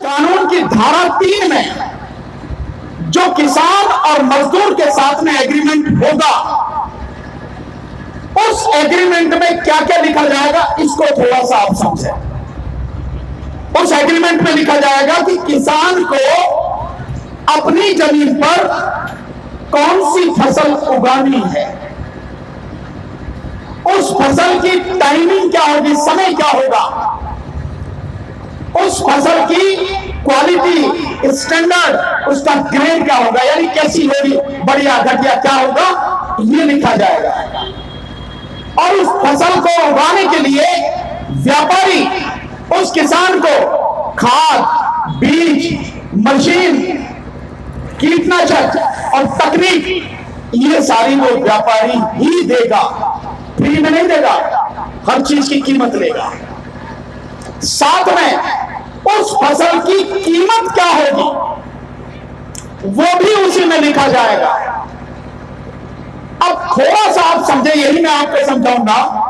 कानून की धारा 3 में जो किसान और मजदूर के साथ में एग्रीमेंट होगा, उस एग्रीमेंट में क्या क्या लिखा जाएगा, इसको थोड़ा सा आप समझें। उस एग्रीमेंट में लिखा जाएगा कि किसान को अपनी जमीन पर कौन सी फसल उगानी है, उस फसल की टाइमिंग क्या होगी, समय क्या होगा, उस फसल की क्वालिटी स्टैंडर्ड, उसका ग्रेड क्या होगा, यानी कैसी होगी, बढ़िया घटिया क्या होगा, ये लिखा जाएगा। और उस फसल को उगाने के लिए व्यापारी उस किसान को खाद, बीज, मशीन, कीटनाशक और तकनीक, ये सारी वो व्यापारी ही देगा, फ्री में नहीं देगा, हर चीज की कीमत लेगा। साथ में उस फसल की कीमत क्या होगी, वो भी उसी में लिखा जाएगा। अब थोड़ा सा आप समझे, यही मैं आपको समझाऊंगा।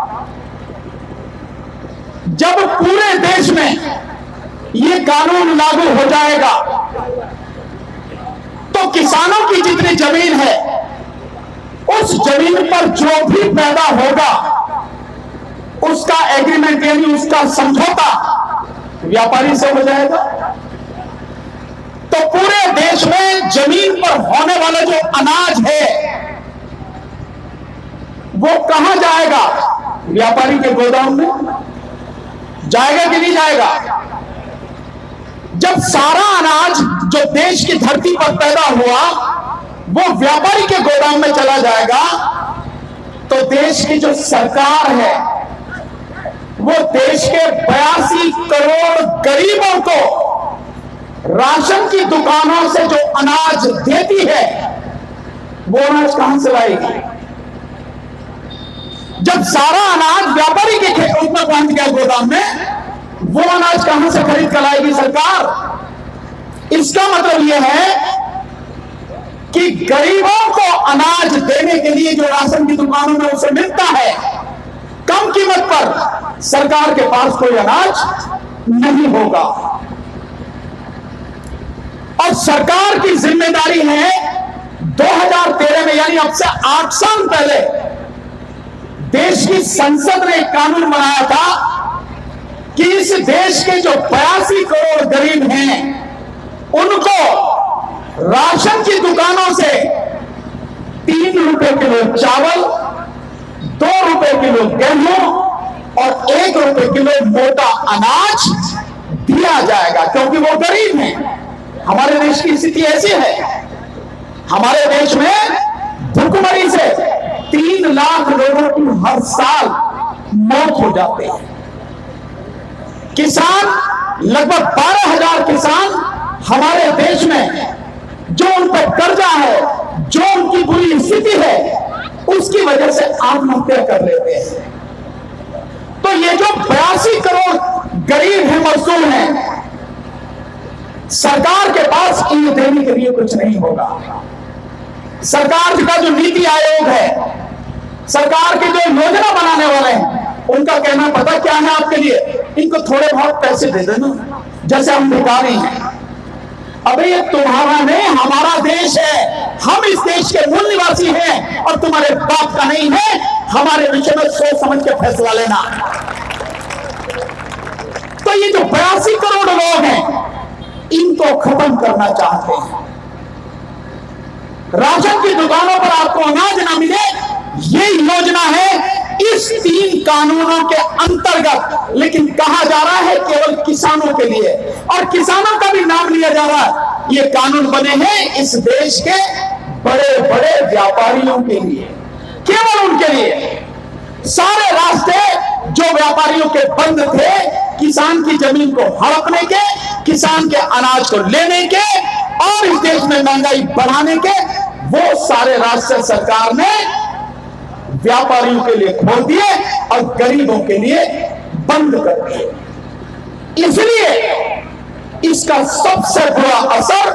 जब पूरे देश में ये कानून लागू हो जाएगा तो किसानों की जितनी जमीन है, उस जमीन पर जो भी पैदा होगा, उसका एग्रीमेंट यानी उसका समझौता व्यापारी से हो जाएगा। तो पूरे देश में जमीन पर होने वाला जो अनाज है वो कहां जाएगा, व्यापारी के गोदाम में जाएगा कि नहीं जाएगा। जब सारा अनाज जो देश की धरती पर पैदा हुआ वो व्यापारी के गोदाम में चला जाएगा, तो देश की जो सरकार है वो देश के 82 करोड़ गरीबों को राशन की दुकानों से जो अनाज देती है, वो अनाज कहां से लाएगी। जब सारा अनाज व्यापारी के खेतों में पहुंच गया गोदाम में, वो अनाज कहां से खरीद कर लाएगी सरकार। इसका मतलब यह है कि गरीबों को अनाज देने के लिए जो राशन की दुकानों में उसे मिलता है कम कीमत पर, सरकार के पास कोई अनाज नहीं होगा। और सरकार की जिम्मेदारी है 2013 में, यानी अब से 8 साल पहले देश की संसद ने एक कानून बनाया था कि इस देश के जो 82 करोड़ गरीब हैं उनको राशन की दुकानों से 3 रुपए किलो चावल, 2 रुपए किलो गेहूं और 1 रुपए किलो मोटा अनाज दिया जाएगा, क्योंकि वो गरीब हैं। हमारे देश की स्थिति ऐसी है, हमारे देश में भुखमरी से 3 लाख लोगों की हर साल मौत हो जाती है। किसान, लगभग 12,000 किसान हमारे देश में, जो उन पर कर्जा है, जो उनकी बुरी स्थिति है, उसकी वजह से आत्महत्या कर लेते हैं। तो ये जो 82 करोड़ गरीब हैं, मजदूर हैं, सरकार के पास इन्हें देने के लिए कुछ नहीं होगा। सरकार का जो नीति आयोग है, सरकार के जो योजना बनाने वाले हैं, उनका कहना पता क्या है आपके लिए, इनको थोड़े बहुत पैसे दे देना, जैसे हम भिखारी हैं। अबे ये तुम्हारा नहीं, हमारा देश है, हम इस देश के मूल निवासी हैं और तुम्हारे बाप का नहीं है। हमारे विषय में सोच समझ के फैसला लेना। तो ये जो 82 करोड़ लोग हैं, इनको खत्म करना चाहते हैं। राशन की दुकानों पर आपको अनाज ना मिले, ये योजना है इस 3 कानूनों के अंतर्गत। लेकिन कहा जा रहा है केवल किसानों के लिए, और किसानों का भी नाम लिया जा रहा है। ये कानून बने हैं इस देश के बड़े बड़े व्यापारियों के लिए, केवल उनके लिए। सारे रास्ते जो व्यापारियों के बंद थे, किसान की जमीन को हड़पने के, किसान के अनाज को लेने के और इस देश में महंगाई बढ़ाने के, वो सारे रास्ते सरकार ने व्यापारियों के लिए खोल दिए और गरीबों के लिए बंद कर दिए। इसलिए इसका सबसे बुरा असर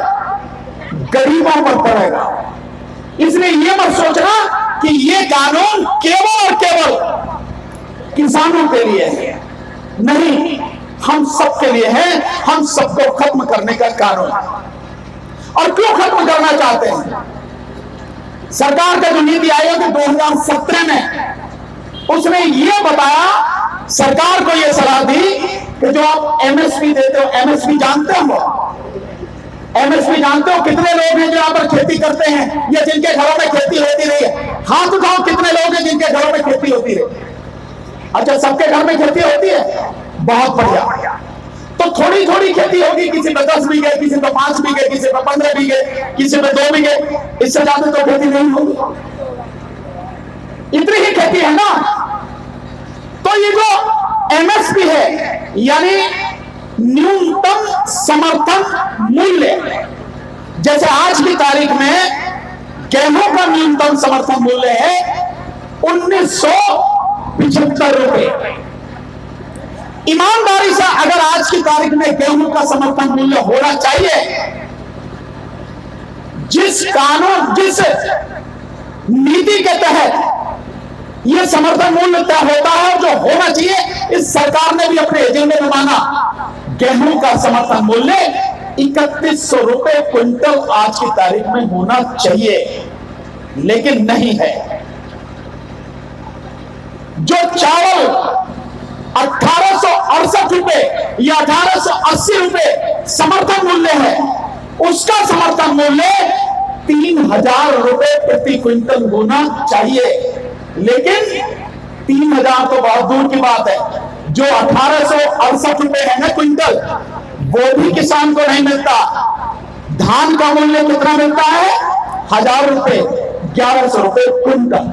गरीबों पर पड़ेगा। इसलिए यह मत सोचना कि यह कानून केवल और केवल किसानों के लिए है, नहीं। हम सबके लिए है, हम सबको खत्म करने का कानून। और क्यों खत्म करना चाहते हैं? सरकार का जो नीति आयोग 2017 में उसने ये बताया, सरकार को यह सलाह दी कि जो आप एमएसपी देते हो, एमएसपी जानते हो? एमएसपी जानते हो? कितने लोग हैं जो यहाँ पर खेती करते हैं या जिनके घरों में खेती होती रही है? हाथ उठाओ, कितने लोग हैं जिनके घरों में खेती होती रही? अच्छा, सबके घर में खेती होती है? बहुत बढ़िया। तो थोड़ी थोड़ी खेती होगी, किसी में 10 बीघे, किसी में 5 बीघे, किसी में 15 बीघे, किसी में 2 बीघे, इससे ज्यादा तो खेती नहीं होगी। इतनी ही खेती है ना। तो ये जो एमएसपी है यानी न्यूनतम समर्थन मूल्य, जैसे आज की तारीख में गेहूं का न्यूनतम समर्थन मूल्य है 1975 रुपए। ईमानदारी से अगर आज की तारीख में गेहूं का समर्थन मूल्य होना चाहिए, जिस कानून, जिस नीति के तहत यह समर्थन मूल्य तय होता है, जो होना चाहिए, इस सरकार ने भी अपने एजेंडे में माना। गेहूं का समर्थन मूल्य 3100 रुपए क्विंटल आज की तारीख में होना चाहिए, लेकिन नहीं है। जो चावल 1868 रुपए या 1880 रुपए समर्थन मूल्य है, उसका समर्थन मूल्य 3000 रुपए प्रति क्विंटल होना चाहिए, लेकिन 3000 तो बहुत दूर की बात है। जो 1868 रुपए है ना क्विंटल, वो भी किसान को नहीं मिलता। धान का मूल्य कितना मिलता है? 1000 रुपए, 1100 रुपए क्विंटल।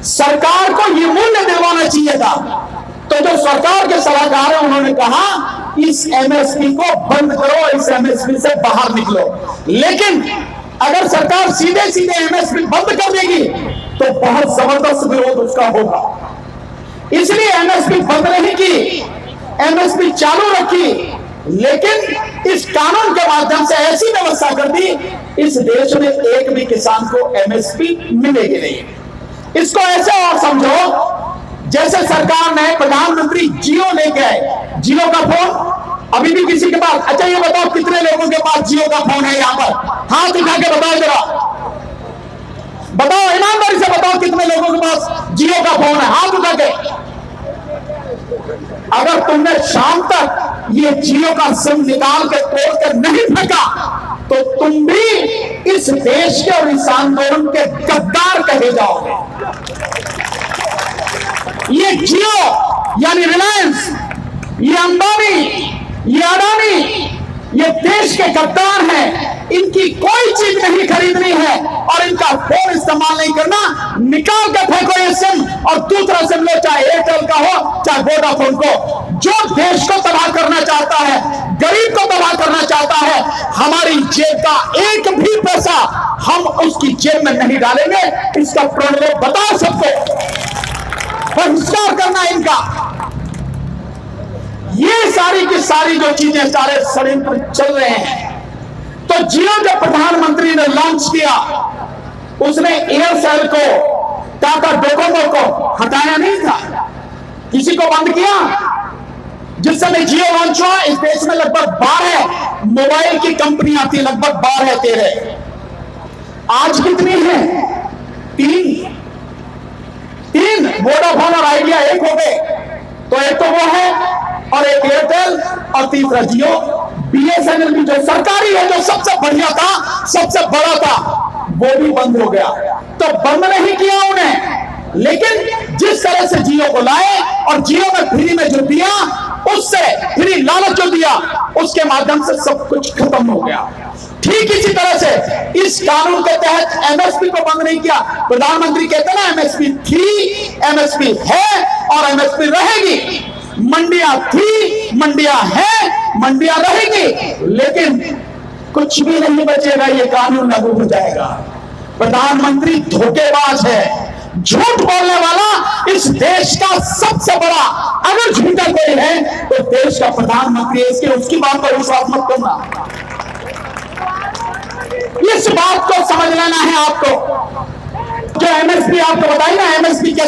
सरकार को ये मूल्य दिलवाना चाहिए था। तो जो सरकार के सलाहकार हैं, उन्होंने कहा इस एमएसपी को बंद करो, इस एमएसपी से बाहर निकलो। लेकिन अगर सरकार सीधे सीधे एमएसपी बंद कर देगी तो बहुत जबरदस्त विरोध उसका होगा। इसलिए एमएसपी बंद नहीं की, एमएसपी चालू रखी, लेकिन इस कानून के माध्यम से ऐसी व्यवस्था कर दी, इस देश में एक भी किसान को एमएसपी मिलेगी नहीं। इसको ऐसे और समझो जैसे सरकार ने प्रधानमंत्री जियो लेके आए। जियो का फोन अभी भी किसी के पास? अच्छा, ये बताओ कितने लोगों के पास जियो का फोन है? यहां पर हाथ उठा के बताओ जरा, बताओ ईमानदारी से बताओ कितने लोगों के पास जियो का फोन है? हाथ उठा के। अगर तुमने शाम तक ये जियो का सिम निकाल के तोड़ कर नहीं फेंका तो तुम भी इस देश के और इस आंदोलन के गद्दार कहे जाओगे। ये जियो यानी रिलायंस, ये अंबानी, ये अडानी, ये देश के गद्दार हैं। इनकी कोई चीज नहीं खरीदनी है और इनका फोन इस्तेमाल नहीं करना। निकाल के फेंको ये सिम और दूसरा सिम लो, चाहे एयरटेल का हो चाहे वोडाफोन को। जो देश को तबाह करना चाहता है, गरीब को तबाह करना चाहता है, हमारी जेब का एक भी पैसा हम उसकी जेब में नहीं डालेंगे। इसका प्रण बताओ सबको, बहिष्कार करना इनका। ये सारी की सारी जो चीजें, सारे षड्यंत्र चल रहे हैं। तो जियो जब प्रधानमंत्री ने लॉन्च किया, उसने एयरसेल को, टाटा डोकोमो को हटाया नहीं था, किसी को बंद किया। जिस समय जियो लॉन्च हुआ, इस देश में लगभग 12 मोबाइल की कंपनियां थी, लगभग 12-13। आज कितनी है? 3 वोडाफोन और आइडिया एक हो गए। तो एक तो वो है और एक एयरटेल और तीसरा जियो। बीएसएनएल भी जो सरकारी है, जो सबसे बढ़िया था, सबसे बड़ा था, वो भी बंद हो गया। तो बंद नहीं किया उन्हें, लेकिन जिस तरह से जियो को लाए और जियो में फ्री में जो दिया, उससे फ्री लालच जो दिया, उसके माध्यम से सब कुछ खत्म हो गया। ठीक इसी तरह से इस कानून के तहत एमएसपी को बंद नहीं किया। प्रधानमंत्री कहते ना एमएसपी थी, एमएसपी है और एमएसपी रहेगी। मंडियां थी, मंडियां हैं, मंडियां रहेगी, लेकिन कुछ भी नहीं बचेगा। ये कानून लागू हो जाएगा। प्रधानमंत्री धोखेबाज है, झूठ बोलने वाला इस देश का सबसे बड़ा, अगर झूठा कोई है तो देश का प्रधानमंत्री है। इसके उसकी बात पर विश्वास मत करना। इस बात को समझ लेना है आपको। जो एमएसपी आपको बताई ना, एमएसपी